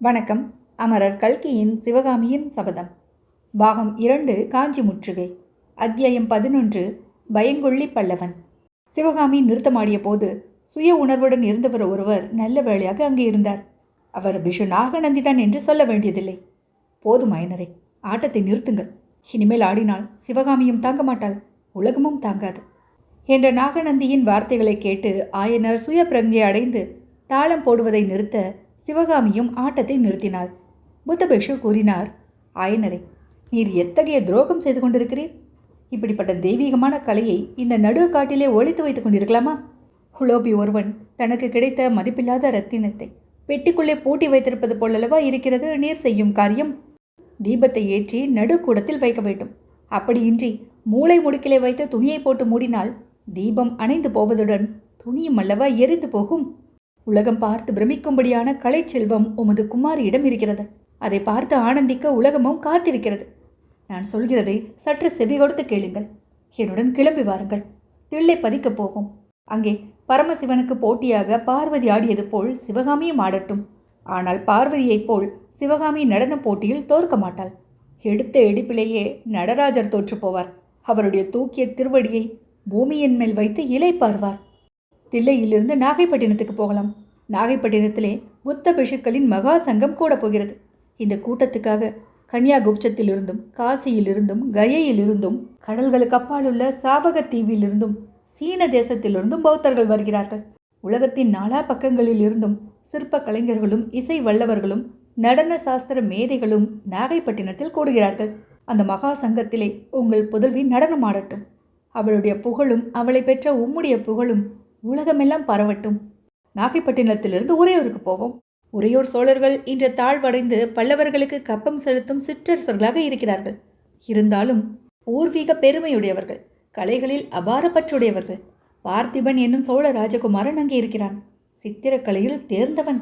வணக்கம். அமரர் கல்கியின் சிவகாமியின் சபதம். பாகம் 2, காஞ்சி முற்றுகை. அத்தியாயம் 11, பயங்கொள்ளி பல்லவன். சிவகாமி நிறுத்தமாடிய போது சுய உணர்வுடன் இருந்தவர் ஒருவர் நல்ல வேளையாக அங்கே இருந்தார். அவர் பிஷு நாகநந்திதான் என்று சொல்ல வேண்டியதில்லை. போதும் ஆயனரே, ஆட்டத்தை நிறுத்துங்கள். இனிமேல் ஆடினால் சிவகாமியும் தாங்க மாட்டாள், உலகமும் தாங்காது என்ற நாகநந்தியின் வார்த்தைகளை கேட்டு ஆயனர் சுய பிரங்கை அடைந்து தாளம் போடுவதை நிறுத்த சிவகாமியும் ஆட்டத்தை நிறுத்தினாள். புத்தபிக்ஷு கூறினார், ஆயனரே, நீர் எத்தகைய துரோகம் செய்து கொண்டிருக்கிறீர்? இப்படிப்பட்ட தெய்வீகமான கலையை இந்த நடுவு காட்டிலே ஒழித்து வைத்துக் கொண்டிருக்கலாமா? ஹுலோபி ஒருவன் தனக்கு கிடைத்த மதிப்பில்லாத ரத்தினத்தை பெட்டிக்குள்ளே பூட்டி வைத்திருப்பது போலல்லவா இருக்கிறது நீர் செய்யும் காரியம்? தீபத்தை ஏற்றி நடுக்கூடத்தில் வைக்க வேண்டும். அப்படியின்றி மூளை முடுக்கிலே வைத்து துணியை போட்டு மூடினால் தீபம் அணைந்து போவதுடன் துணியும் அல்லவா எரிந்து போகும். உலகம் பார்த்து பிரமிக்கும்படியான கலைச்செல்வம் உமது குமாரியிடம் இருக்கிறது. அதை பார்த்து ஆனந்திக்க உலகமும் காத்திருக்கிறது. நான் சொல்கிறதை சற்று செவி கொடுத்து கேளுங்கள். என்னுடன் கிளம்பி வாருங்கள். தில்லை பதிக்கப் போவோம். அங்கே பரமசிவனுக்கு போட்டியாக பார்வதி ஆடியது போல் சிவகாமியும் ஆடட்டும். ஆனால் பார்வதியைப் போல் சிவகாமி நடன போட்டியில் தோற்க மாட்டாள். எடுத்த எடுப்பிலேயே நடராஜர் தோற்று போவார். அவருடைய தூக்கிய திருவடியை பூமியின் மேல் வைத்து இலைப்பார்வார். தில்லையிலிருந்து நாகைப்பட்டினத்துக்கு போகலாம். நாகைப்பட்டினத்திலே புத்த பிஷுக்களின் மகா சங்கம் கூட போகிறது. இந்த கூட்டத்துக்காக கன்னியாகுப்சத்திலிருந்தும் காசியிலிருந்தும் கயையிலிருந்தும் கடல்களுக்கு அப்பாலுள்ள சாவகத்தீவிலிருந்தும் சீன தேசத்திலிருந்தும் பௌத்தர்கள் வருகிறார்கள். உலகத்தின் நாலா பக்கங்களில் இருந்தும் சிற்ப கலைஞர்களும் இசை வல்லவர்களும் நடன சாஸ்திர மேதைகளும் நாகைப்பட்டினத்தில் கூடுகிறார்கள். அந்த மகா சங்கத்திலே உங்கள் புதல்வி நடனமாடட்டும். அவளுடைய புகழும் அவளை பெற்ற உம்முடைய புகழும் உலகமெல்லாம் பரவட்டும். நாகைப்பட்டினத்திலிருந்து உறையூருக்கு போவோம். உறையூர் சோழர்கள் இன்று தாழ்வடைந்து பல்லவர்களுக்கு கப்பம் செலுத்தும் சிற்றரசர்களாக இருக்கிறார்கள். இருந்தாலும் பூர்வீக பெருமையுடையவர்கள், கலைகளில் அபார பற்றுடையவர்கள். பார்த்திபன் என்னும் சோழ ராஜகுமாரன் அங்கே இருக்கிறான். சித்திரக்கலையில் தேர்ந்தவன்.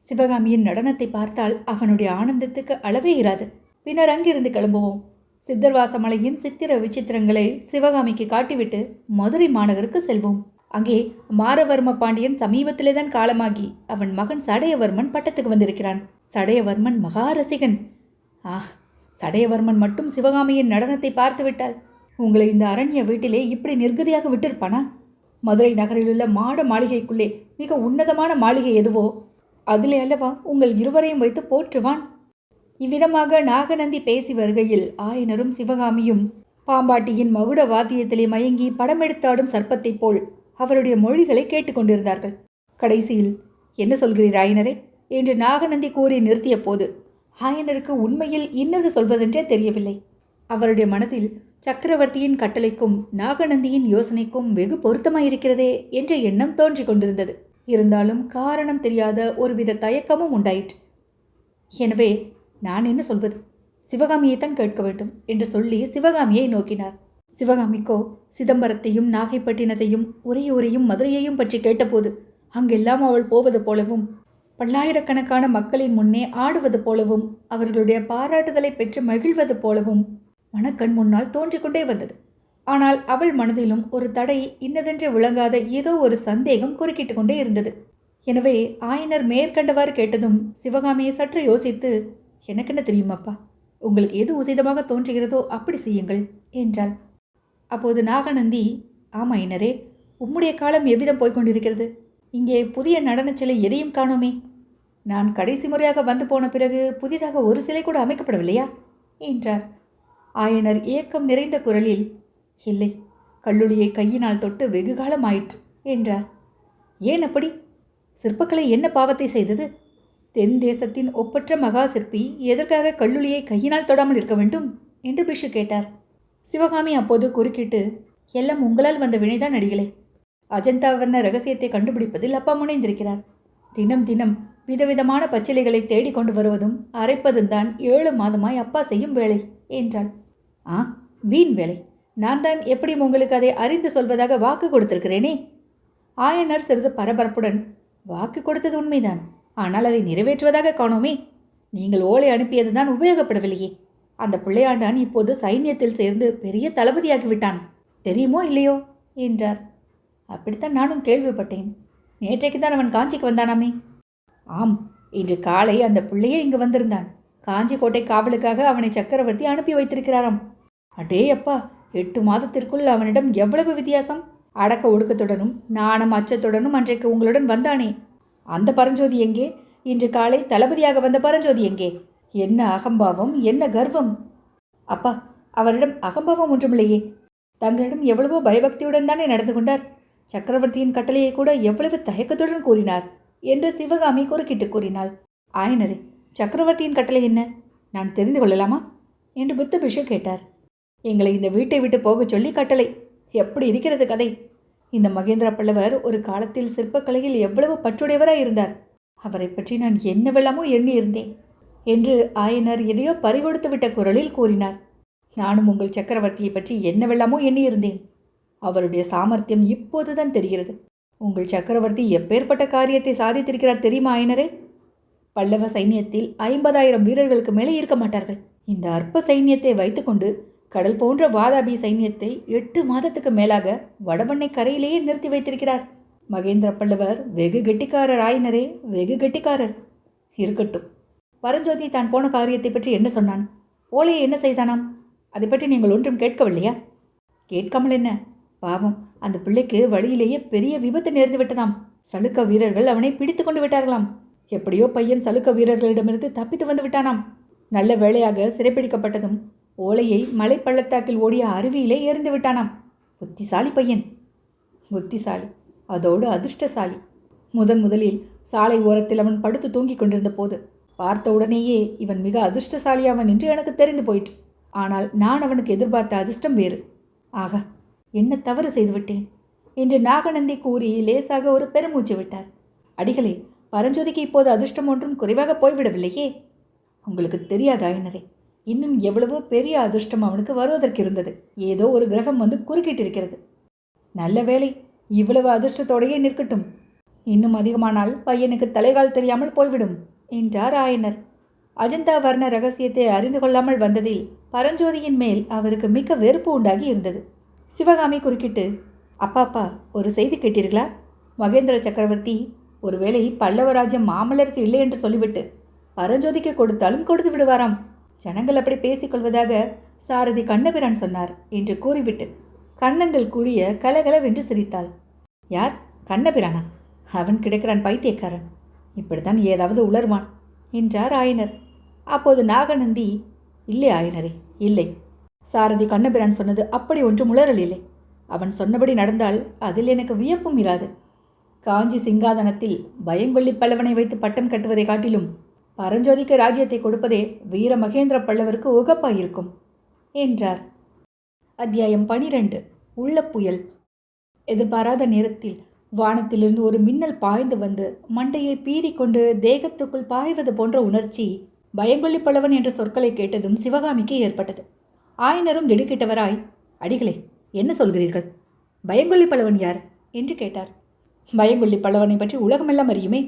சிவகாமியின் நடனத்தை பார்த்தால் அவனுடைய ஆனந்தத்துக்கு அளவே இராது. பின்னர் அங்கிருந்து கிளம்புவோம். சித்தர்வாசமலையின் சித்திர விசித்திரங்களை சிவகாமிக்கு காட்டிவிட்டு மதுரை மாநகருக்கு செல்வோம். அங்கே மாரவர்ம பாண்டியன் சமீபத்திலே தான் காலமாகி அவன் மகன் சடையவர்மன் பட்டத்துக்கு வந்திருக்கிறான். சடையவர்மன் மகா ரசிகன். சடையவர்மன் மட்டும் சிவகாமியின் நடனத்தை பார்த்து விட்டால் உங்களை இந்த அரண்ய வீட்டிலே இப்படி நிர்கதியாக விட்டிருப்பானா? மதுரை நகரிலுள்ள மாட மாளிகைக்குள்ளே மிக உன்னதமான மாளிகை எதுவோ அதிலே அல்லவா உங்கள் இருவரையும் வைத்து போற்றுவான். இவ்விதமாக நாகநந்தி பேசி வருகையில் ஆயனரும் சிவகாமியும் பாம்பாட்டியின் மகுட வாத்தியத்திலே மயங்கி படமெடுத்தாடும் சர்ப்பத்தைப் போல் அவருடைய மொழிகளை கேட்டுக்கொண்டிருந்தார்கள். கடைசியில், என்ன சொல்கிறீர் ஆயனரே என்று நாகநந்தி கூறி நிறுத்திய போது ஆயனருக்கு உண்மையில் இன்னது சொல்வதென்றே தெரியவில்லை. அவருடைய மனதில் சக்கரவர்த்தியின் கட்டளைக்கும் நாகநந்தியின் யோசனைக்கும் வெகு பொருத்தமாயிருக்கிறதே என்ற எண்ணம் தோன்றிக் கொண்டிருந்தது. இருந்தாலும் காரணம் தெரியாத ஒருவித தயக்கமும் உண்டாயிற்று. எனவே நான் என்ன சொல்வது? சிவகாமியைத்தான் கேட்க வேண்டும் என்று சொல்லி சிவகாமியை நோக்கினார். சிவகாமிக்கோ சிதம்பரத்தையும் நாகைப்பட்டினத்தையும் உறையூரையும் மதுரையையும் பற்றி கேட்டபோது அங்கெல்லாம் அவள் போவது போலவும் பல்லாயிரக்கணக்கான மக்களின் முன்னே ஆடுவது போலவும் அவர்களுடைய பாராட்டுதலை பெற்று மகிழ்வது போலவும் மனக்கண் முன்னால் தோன்றிக்கொண்டே வந்தது. ஆனால் அவள் மனதிலும் ஒரு தடை, இன்னதென்று விளங்காத ஏதோ ஒரு சந்தேகம் குறுக்கிட்டு கொண்டே இருந்தது. எனவே ஆயனர் மேற்கண்டவாறு கேட்டதும் சிவகாமியை சற்று யோசித்து, எனக்கென்ன தெரியுமாப்பா, உங்களுக்கு எது உசிதமாக தோன்றுகிறதோ அப்படி செய்யுங்கள் என்றாள். அப்போது நாகநந்தி, ஆமாயினரே, உம்முடைய காலம் எவ்விதம் போய்கொண்டிருக்கிறது? இங்கே புதிய நடனச் சிலை எதையும் காணோமே. நான் கடைசி முறையாக வந்து போன பிறகு புதிதாக ஒரு சிலை கூட அமைக்கப்படவில்லையா என்றார். ஆயனர் ஏக்கம் நிறைந்த குரலில், இல்லை, கல்லுளியை கையினால் தொட்டு வெகு காலம் ஆயிற்று என்றார். ஏன் அப்படி? சிற்பக்கலை என்ன பாவத்தை செய்தது? தென் தேசத்தின் ஒப்பற்ற மகா சிற்பி எதற்காக கல்லுளியை கையினால் தொடாமல் இருக்க வேண்டும் என்று பிஷு கேட்டார். சிவகாமி அப்போது குறுக்கிட்டு, எல்லாம் உங்களால் வந்த வினைதான் அடிகளே. அஜந்தா வர்ண ரகசியத்தை கண்டுபிடிப்பதில் அப்பா முனைந்திருக்கிறார். தினம் தினம் விதவிதமான பச்சிலைகளை தேடிக்கொண்டு வருவதும் அரைப்பதும் தான் 7 மாதமாய் அப்பா செய்யும் வேலை என்றாள். வீண் வேலை. நான் தான் எப்படி உங்களுக்கு அதை அறிந்து சொல்வதாக வாக்கு கொடுத்திருக்கிறேனே. ஆயனர் சிறிது பரபரப்புடன், வாக்கு கொடுத்தது உண்மைதான், ஆனால் அதை நிறைவேற்றுவதாக காணோமே. நீங்கள் ஓலை அனுப்பியதுதான் உபயோகப்படவில்லையே. அந்த பிள்ளையாண்டான் இப்போது சைன்யத்தில் சேர்ந்து பெரிய தளபதியாகிவிட்டான், தெரியுமோ இல்லையோ என்றார். அப்படித்தான் நானும் கேள்விப்பட்டேன். நேற்றைக்கு தான் அவன் காஞ்சிக்கு வந்தானாமே. ஆம், இன்று காலை அந்த பிள்ளையே இங்கு வந்திருந்தான். காஞ்சி கோட்டை காவலுக்காக அவனை சக்கரவர்த்தி அனுப்பி வைத்திருக்கிறாராம். அடே அப்பா, 8 மாதத்திற்குள் அவனிடம் எவ்வளவு வித்தியாசம்! அடக்க ஒடுக்கத்துடனும் நாணம் அச்சத்துடனும் அன்றைக்கு உங்களுடன் வந்தானே, அந்த பரஞ்சோதி எங்கே? இன்று காலை தளபதியாக வந்த பரஞ்சோதி எங்கே? என்ன அகம்பாவம், என்ன கர்வம்! அப்பா, அவரிடம் அகம்பாவம் ஒன்றுமில்லையே. தங்களிடம் எவ்வளவோ பயபக்தியுடன் தானே நடந்து கொண்டார். சக்கரவர்த்தியின் கட்டளையை கூட எவ்வளவு தயக்கத்துடன் கூறினார் என்று சிவகாமி குறுக்கிட்டு கூறினாள். ஆயனரே, சக்கரவர்த்தியின் கட்டளை என்ன? நான் தெரிந்து கொள்ளலாமா என்று புத்தபிஷு கேட்டார். எங்களை இந்த வீட்டை விட்டு போகச் சொல்லி கட்டளை. எப்படி இருக்கிறது கதை? இந்த மகேந்திர பல்லவர் ஒரு காலத்தில் சிற்பக்கலையில் எவ்வளவு பற்றுடையவராய் இருந்தார். அவரை பற்றி நான் என்னவெல்லாமோ எண்ணியிருந்தேன் என்று ஆயனர் எதையோ பறிகொடுத்து விட்ட குரலில் கூறினார். நானும் உங்கள் சக்கரவர்த்தியை பற்றி என்னவெல்லாமோ எண்ணியிருந்தேன். அவருடைய சாமர்த்தியம் இப்போதுதான் தெரிகிறது. உங்கள் சக்கரவர்த்தி எப்பேற்பட்ட காரியத்தை சாதித்திருக்கிறார் தெரியுமா ஆயனரே? பல்லவ சைன்யத்தில் 50,000 வீரர்களுக்கு மேலே இருக்க மாட்டார்கள். இந்த அற்ப சைன்யத்தை வைத்துக்கொண்டு கடல் போன்ற வாதாபி சைன்யத்தை 8 மாதத்துக்கு மேலாக வடபண்ணை கரையிலேயே நிறுத்தி வைத்திருக்கிறார். மகேந்திர பல்லவர் வெகு கெட்டிக்காரர் ஆயனரே, வெகு கெட்டிக்காரர். இருக்கட்டும், பரஞ்சோதி தான் போன காரியத்தை பற்றி என்ன சொன்னான்? ஓலையை என்ன செய்தானாம்? அதை பற்றி நீங்கள் ஒன்றும் கேட்கவில்லையா? கேட்காமல் என்ன? பாவம், அந்த பிள்ளைக்கு வழியிலேயே பெரிய விபத்து நேர்ந்து விட்டதாம். சலுக்க வீரர்கள் அவனை பிடித்து கொண்டு விட்டார்களாம். எப்படியோ பையன் சலுக்க வீரர்களிடமிருந்து தப்பித்து வந்து விட்டானாம். நல்ல வேளையாக சிறைப்பிடிக்கப்பட்டதும் ஓலையை மலை பள்ளத்தாக்கில் ஓடிய அருவியிலே எறிந்து விட்டானாம். புத்திசாலி பையன், புத்திசாலி, அதோடு அதிர்ஷ்டசாலி. முதலில் சாலை ஓரத்தில் அவன் படுத்து தூங்கிக் கொண்டிருந்த போது பார்த்த உடனேயே இவன் மிக அதிர்ஷ்டசாலியாவன் என்று எனக்கு தெரிந்து போயிற்று. ஆனால் நான் அவனுக்கு எதிர்பார்த்த அதிர்ஷ்டம் வேறு. ஆகா, என்ன தவறு செய்துவிட்டேன் என்று நாகநந்தி கூறி லேசாக ஒரு பெருமூச்சு விட்டார். அடிகளே, பரஞ்சோதிக்கு இப்போது அதிர்ஷ்டம் ஒன்றும் குறைவாக போய்விடவில்லையே. உங்களுக்கு தெரியாது ஆயனரே, இன்னும் எவ்வளவோ பெரிய அதிர்ஷ்டம் அவனுக்கு வருவதற்கு இருந்தது. ஏதோ ஒரு கிரகம் வந்து குறுக்கிட்டிருக்கிறது. நல்ல வேளை, இவ்வளவு அதிர்ஷ்டத்தோடையே நிற்கட்டும். இன்னும் அதிகமானால் பையனுக்கு தலைகால் தெரியாமல் போய்விடும் என்றார் ஆயனர். அஜந்தா வர்ண ரகசியத்தை அறிந்து கொள்ளாமல் வந்ததில் பரஞ்சோதியின் மேல் அவருக்கு மிக்க வெறுப்பு உண்டாகி இருந்தது. சிவகாமி குறுக்கிட்டு, அப்பாப்பா, ஒரு செய்தி கேட்டீர்களா? மகேந்திர சக்கரவர்த்தி ஒருவேளை பல்லவராஜ்யம் மாமல்லருக்கு இல்லை என்று சொல்லிவிட்டு பரஞ்சோதிக்கு கொடுத்தாலும் கொடுத்து விடுவாராம். ஜனங்கள் அப்படி பேசிக்கொள்வதாக சாரதி கண்ணபிரான் சொன்னார் என்று கூறிவிட்டு கன்னங்கள் குழிய கலகலவென்று சிரித்தாள். யார்? கண்ணபிரானா? அவன் கிடைக்கிறான் பைத்தியக்காரன். இப்படித்தான் ஏதாவது உளர்வான் என்றார் ஆயனர். அப்போது நாகநந்தி, இல்லை ஆயனரே, இல்லை. சாரதி கண்ணபிரான் சொன்னது அப்படி ஒன்றும் உளறல் இல்லை. அவன் சொன்னபடி நடந்தால் அதில் எனக்கு வியப்பும் இராது. காஞ்சி சிங்காதனத்தில் பயங்கொள்ளி பல்லவனை வைத்து பட்டம் கட்டுவதை காட்டிலும் பரஞ்சோதிக்கு ராஜ்யத்தை கொடுப்பதே வீர மகேந்திர பல்லவருக்கு உகப்பாயிருக்கும் என்றார். அத்தியாயம் 12. உள்ள புயல். எதிர்பாராத நேரத்தில் வானத்திலிருந்து ஒரு மின்னல் பாய்ந்து வந்து மண்டையை பீறிக்கொண்டு தேகத்துக்குள் பாய்வது போன்ற உணர்ச்சி பயங்கொள்ளி பல்லவன் என்ற சொற்களை கேட்டதும் சிவகாமிக்கு ஏற்பட்டது. ஆயனரும் திடுக்கிட்டவராய், அடிகளே, என்ன சொல்கிறீர்கள்? பயங்கொள்ளி பல்லவன் யார் என்று கேட்டார். பயங்கொள்ளி பல்லவனை பற்றி உலகமெல்லாம் அறியுமே.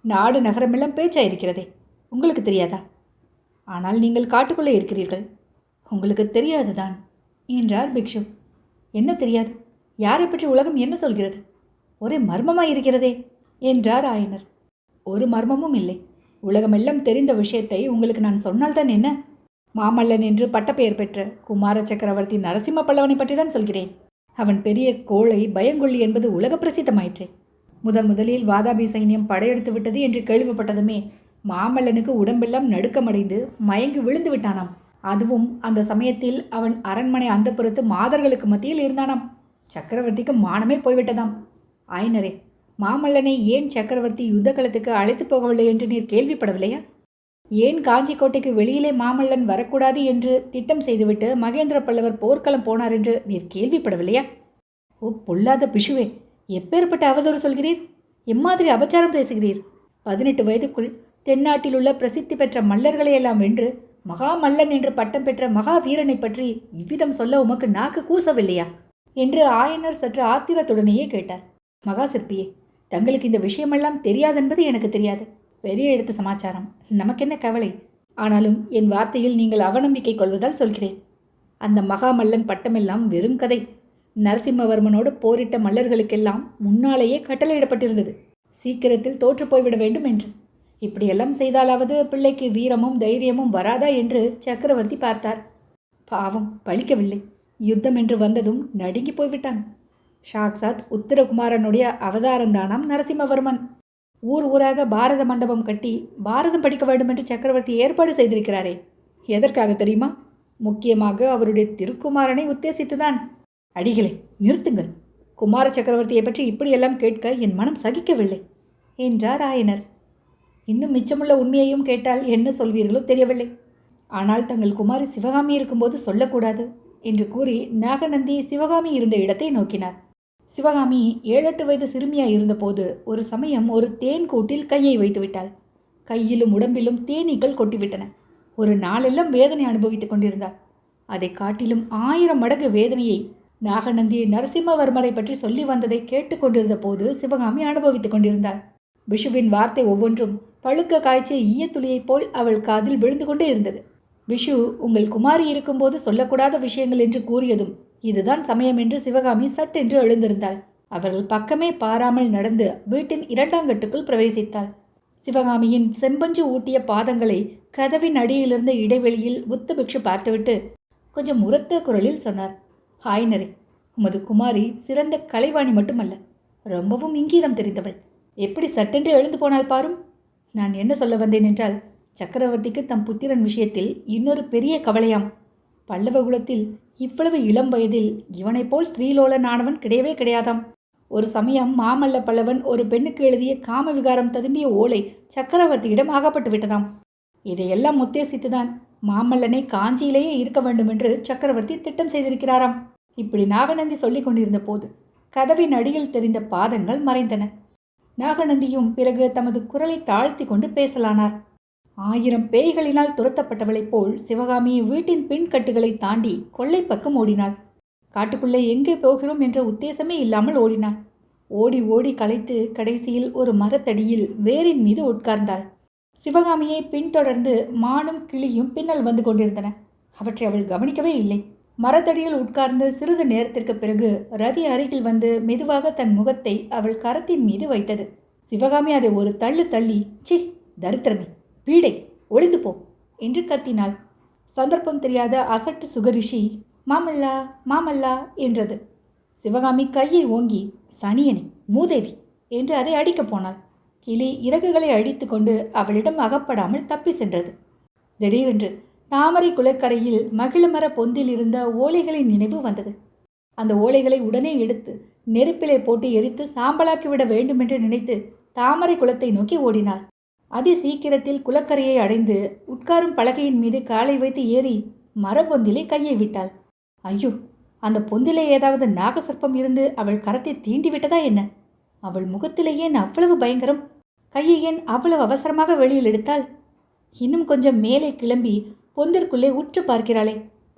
நாடு நகரமெல்லாம் பேச்சாயிருக்கிறதே. உங்களுக்கு தெரியாதா? ஆனால் நீங்கள் காட்டுக்குள்ளே இருக்கிறீர்கள், உங்களுக்கு தெரியாதுதான் என்றார் பிக்ஷு. என்ன தெரியாது? யாரை பற்றி உலகம் என்ன சொல்கிறது? ஒரே மர்மமாயிருக்கிறதே என்றார் ஆயனர். ஒரு மர்மமும் இல்லை. உலகமெல்லாம் தெரிந்த விஷயத்தை உங்களுக்கு நான் சொன்னால்தான் என்ன? மாமல்லன் என்று பட்டப்பெயர் பெற்ற குமார சக்கரவர்த்தி நரசிம்ம பல்லவனை பற்றி தான் சொல்கிறேன். அவன் பெரிய கோழை பயங்கொள்ளி என்பது உலக பிரசித்தமாயிற்று. முதலில் வாதாபி சைன்யம் படையெடுத்து விட்டது என்று கேள்விப்பட்டதுமே மாமல்லனுக்கு உடம்பெல்லாம் நடுக்கமடைந்து மயங்கி விழுந்து விட்டானாம். அதுவும் அந்த சமயத்தில் அவன் அரண்மனை அந்தப்புறத்து மாதர்களுக்கு மத்தியில் இருந்தானாம். சக்கரவர்த்திக்கு மானமே போய்விட்டதாம். ஆயனரே, மாமல்லனை ஏன் சக்கரவர்த்தி யுத்த களத்துக்கு அழைத்து போகவில்லை என்று நீர் கேள்விப்படவில்லையா? ஏன் காஞ்சி கோட்டைக்கு வெளியிலே மாமல்லன் வரக்கூடாது என்று திட்டம் செய்துவிட்டு மகேந்திர பல்லவர் போர்க்களம் போனார் என்று நீர் கேள்விப்படவில்லையா? ஓ பொல்லாத பிஷுவே, எப்பேற்பட்ட அவதூறு சொல்கிறீர்? எம்மாதிரி அபச்சாரம் பேசுகிறீர்? 18 வயதுக்குள் தென்னாட்டில் உள்ள பிரசித்தி பெற்ற மல்லர்களையெல்லாம் வென்று மகாமல்லன் என்று பட்டம் பெற்ற மகா வீரனை பற்றி இவ்விதம் சொல்ல உமக்கு நாக்கு கூசவில்லையா என்று ஆயனர் சற்று ஆத்திரத்துடனேயே கேட்டார். மகா சிற்பியே, தங்களுக்கு இந்த விஷயமெல்லாம் தெரியாதென்பது எனக்கு தெரியாது. பெரிய இடத்து சமாச்சாரம், நமக்கென்ன கவலை? ஆனாலும் என் வார்த்தையில் நீங்கள் அவநம்பிக்கை கொள்வதால் சொல்கிறேன். அந்த மகாமல்லன் பட்டமெல்லாம் வெறும் கதை. நரசிம்மவர்மனோடு போரிட்ட மல்லர்களுக்கெல்லாம் முன்னாலேயே கட்டளையிடப்பட்டிருந்தது, சீக்கிரத்தில் தோற்று போய்விட வேண்டும் என்று. இப்படியெல்லாம் செய்தாலாவது பிள்ளைக்கு வீரமும் தைரியமும் வராதா என்று சக்கரவர்த்தி பார்த்தார். பாவம், பலிக்கவில்லை. யுத்தம் என்று வந்ததும் நடுங்கி போய்விட்டான். சாக்சாத் உத்தரகுமாரனுடைய அவதாரந்தானாம் நரசிம்மவர்மன். ஊர் ஊராக பாரத மண்டபம் கட்டி பாரதம் படிக்க வேண்டும் என்று சக்கரவர்த்தி ஏற்பாடு செய்திருக்கிறாரே. எதற்காக தெரியுமா? முக்கியமாக அவருடைய திருக்குமாரனை உத்தேசித்துதான். அடிகளே, நிறுத்துங்கள். குமார சக்கரவர்த்தியை பற்றி இப்படியெல்லாம் கேட்க என் மனம் சகிக்கவில்லை என்றார் ஆயனர். இன்னும் மிச்சமுள்ள உண்மையையும் கேட்டால் என்ன சொல்வீர்களோ தெரியவில்லை. ஆனால் தங்கள் குமாரி சிவகாமி இருக்கும்போது சொல்லக்கூடாது என்று கூறி நாகநந்தி சிவகாமி இருந்த இடத்தை நோக்கினார். சிவகாமி 7-8 வயது சிறுமியாய் இருந்தபோது ஒரு சமயம் ஒரு தேன் கூட்டில் கையை வைத்து விட்டாள். கையிலும் உடம்பிலும் தேனீக்கள் கொட்டிவிட்டன. ஒரு நாளெல்லாம் வேதனை அனுபவித்துக் கொண்டிருந்தாள். அதை காட்டிலும் 1000 மடங்கு வேதனையை நாகநந்தி நரசிம்மவர்மரை பற்றி சொல்லி வந்ததை கேட்டுக்கொண்டிருந்த போது சிவகாமி அனுபவித்துக் கொண்டிருந்தாள். விஷுவின் வார்த்தை ஒவ்வொன்றும் பழுக்க காய்ச்சிய ஈயத்துளியைப் போல் அவள் காதில் விழுந்து கொண்டே இருந்தது. விஷு உங்கள் குமாரி இருக்கும்போது சொல்லக்கூடாத விஷயங்கள் என்று கூறியதும் இதுதான் சமயம் என்று சிவகாமி சட்டென்று எழுந்திருந்தாள். அவர்கள் பக்கமே பாராமல் நடந்து வீட்டின் 2ஆம் கட்டுக்குள் பிரவேசித்தாள். சிவகாமியின் செம்பஞ்சு ஊட்டிய பாதங்களை கதவின் அடியிலிருந்த இடைவெளியில் புத்தபிக்ஷு பார்த்துவிட்டு கொஞ்சம் உரத்த குரலில் சொன்னார். ஆயனரே, உமது குமாரி சிறந்த கலைவாணி மட்டுமல்ல, ரொம்பவும் இங்கீதம் தெரிந்தவள். எப்படி சட்டென்று எழுந்து போனால் பாரும். நான் என்ன சொல்ல வந்தேன் என்றால், சக்கரவர்த்திக்கு தம் புத்திரன் விஷயத்தில் இன்னொரு பெரிய கவலையாம். பல்லவகுலத்தில் இவ்வளவு இளம் வயதில் இவனைப் போல் ஸ்ரீலோலனானவன் கிடையவே கிடையாதாம். ஒரு சமயம் மாமல்ல பல்லவன் ஒரு பெண்ணுக்கு எழுதிய காம விகாரம் ததும்பிய ஓலை சக்கரவர்த்தியிடம் ஆகப்பட்டு விட்டதாம். இதையெல்லாம் உத்தேசித்துதான் மாமல்லனை காஞ்சியிலேயே இருக்க வேண்டும் என்று சக்கரவர்த்தி திட்டம் செய்திருக்கிறாராம். இப்படி நாகநந்தி சொல்லிக் கொண்டிருந்த போது கதவின் அடியில் தெரிந்த பாதங்கள் மறைந்தன. நாகநந்தியும் பிறகு தமது குரலை தாழ்த்தி கொண்டு பேசலானார். 1000 பேய்களினால் துரத்தப்பட்டவளைப் போல் சிவகாமி வீட்டின் பின்கட்டுகளை தாண்டி கொள்ளை பக்கம் ஓடினாள். காட்டுக்குள்ளே எங்கே போகிறோம் என்ற உத்தேசமே இல்லாமல் ஓடினாள். ஓடி ஓடி களைத்து கடைசியில் ஒரு மரத்தடியில் வேரின் மீது உட்கார்ந்தாள். சிவகாமியை பின்தொடர்ந்து மானும் கிளியும் பின்னல் வந்து கொண்டிருந்தன. அவற்றை அவள் கவனிக்கவே இல்லை. மரத்தடியில் உட்கார்ந்து சிறிது நேரத்திற்கு பிறகு ரதி அருகில் வந்து மெதுவாக தன் முகத்தை அவள் கரத்தின் மீது வைத்தது. சிவகாமி அதை ஒரு தள்ளு தள்ளி, சி தரித்திரமே, வீடை ஒளிந்து போ என்று கத்தினாள். சந்தர்ப்பம் தெரியாத அசட்டு சுகரிஷி மாமல்லா மாமல்லா என்றது. சிவகாமி கையை ஓங்கி சனியனே மூதேவி என்று அதை அடிக்கப் போனாள். கிளி இறகுகளை அடித்து கொண்டு அவளிடம் அகப்படாமல் தப்பி சென்றது. திடீரென்று தாமரை குளக்கரையில் மகிழமர பொந்தில் இருந்த ஓலைகளின் நினைவு வந்தது. அந்த ஓலைகளை உடனே எடுத்து நெருப்பிலை போட்டு எரித்து சாம்பலாக்கிவிட வேண்டுமென்று நினைத்து தாமரை குளத்தை நோக்கி ஓடினாள். அதி சீக்கிரத்தில் குளக்கரையை அடைந்து உட்காரும் பலகையின் மீது காலை வைத்து ஏறி மரப்பொந்திலே கையை விட்டாள். ஐயோ, அந்த பொந்திலே ஏதாவது நாகசர்ப்பம் இருந்து அவள் கரத்தை தீண்டிவிட்டதா என்ன? அவள் முகத்திலே ஏன் அவ்வளவு பயங்கரம்? கையை ஏன் அவ்வளவு அவசரமாக வெளியில் எடுத்தாள்? இன்னும் கொஞ்சம் மேலே கிளம்பி பொந்திற்குள்ளே உற்று பார்க்கிறாளே,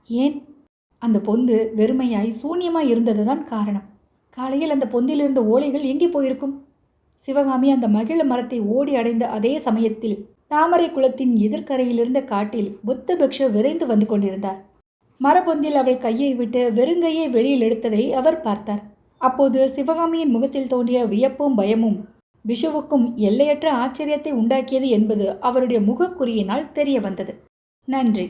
ஏன்? அந்த பொந்து வெறுமையாய் சூன்யமாய் இருந்ததுதான் காரணம். காலையில் அந்த பொந்தில் இருந்த ஓலைகள் எங்கே போயிருக்கும்? சிவகாமி அந்த மகிழ மரத்தை ஓடி அடைந்த அதே சமயத்தில் தாமரை குளத்தின் எதிர்கரையிலிருந்த காட்டில் புத்தபிக்ஷ விரைந்து வந்து கொண்டிருந்தார். மரப்பொந்தில் அவள் கையை விட்டு வெறுங்கையை வெளியில் எடுத்ததை அவர் பார்த்தார். அப்போது சிவகாமியின் முகத்தில் தோன்றிய வியப்பும் பயமும் விஷுவுக்கும் எல்லையற்ற ஆச்சரியத்தை உண்டாக்கியது என்பது அவருடைய முகக்குறியினால் தெரிய வந்தது. நன்றி.